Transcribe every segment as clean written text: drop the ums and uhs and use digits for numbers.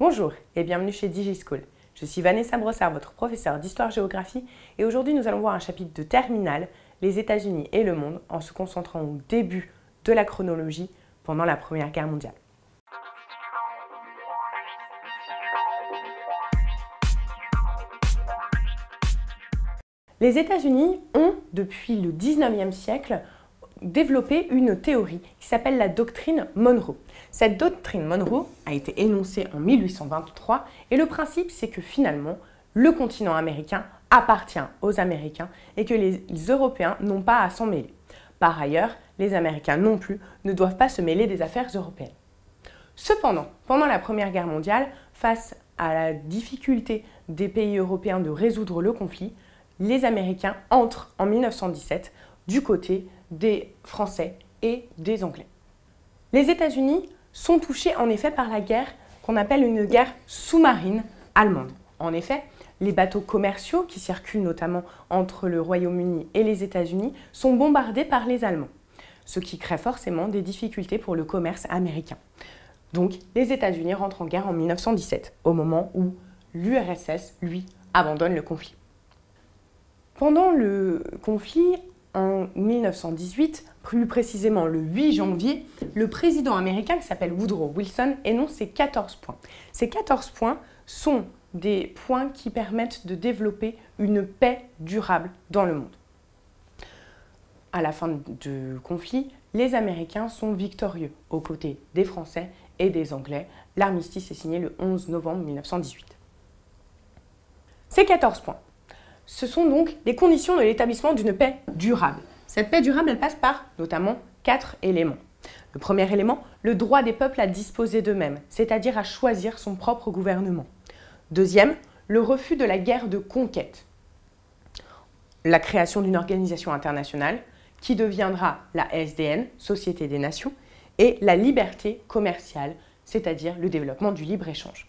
Bonjour et bienvenue chez DigiSchool. Je suis Vanessa Brossard, votre professeure d'histoire-géographie et aujourd'hui nous allons voir un chapitre de terminale, les États-Unis et le monde, en se concentrant au début de la chronologie pendant la Première Guerre mondiale. Les États-Unis ont, depuis le 19e siècle, développé une théorie qui s'appelle la doctrine Monroe. Cette doctrine Monroe a été énoncée en 1823 et le principe c'est que finalement le continent américain appartient aux Américains et que les Européens n'ont pas à s'en mêler. Par ailleurs, les Américains non plus ne doivent pas se mêler des affaires européennes. Cependant, pendant la Première Guerre mondiale, face à la difficulté des pays européens de résoudre le conflit, les Américains entrent en 1917 du côté des Français et des Anglais. Les États-Unis sont touchés en effet par la guerre qu'on appelle une guerre sous-marine allemande. En effet, les bateaux commerciaux qui circulent notamment entre le Royaume-Uni et les États-Unis sont bombardés par les Allemands, ce qui crée forcément des difficultés pour le commerce américain. Donc les États-Unis rentrent en guerre en 1917, au moment où l'URSS, lui, abandonne le conflit. Pendant le conflit, en 1918, plus précisément le 8 janvier, le président américain qui s'appelle Woodrow Wilson énonce ses 14 points. Ces 14 points sont des points qui permettent de développer une paix durable dans le monde. À la fin du conflit, les Américains sont victorieux aux côtés des Français et des Anglais. L'armistice est signé le 11 novembre 1918. Ces 14 points, ce sont donc les conditions de l'établissement d'une paix durable. Cette paix durable, elle passe par notamment 4 éléments. Le premier élément, le droit des peuples à disposer d'eux-mêmes, c'est-à-dire à choisir son propre gouvernement. Deuxième, le refus de la guerre de conquête. La création d'une organisation internationale qui deviendra la SDN, Société des Nations, et la liberté commerciale, c'est-à-dire le développement du libre-échange.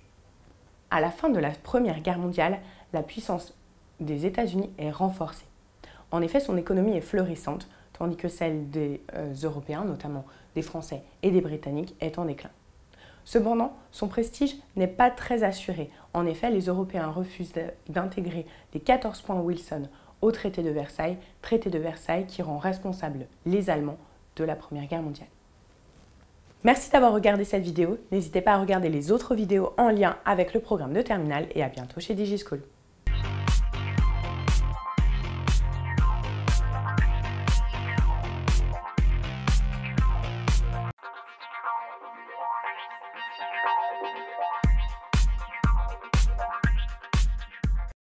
À la fin de la Première Guerre mondiale, la puissance des États-Unis est renforcée. En effet, son économie est florissante, tandis que celle des Européens, notamment des Français et des Britanniques, est en déclin. Cependant, son prestige n'est pas très assuré. En effet, les Européens refusent d'intégrer les 14 points Wilson au traité de Versailles qui rend responsables les Allemands de la Première Guerre mondiale. Merci d'avoir regardé cette vidéo. N'hésitez pas à regarder les autres vidéos en lien avec le programme de terminale et à bientôt chez DigiSchool.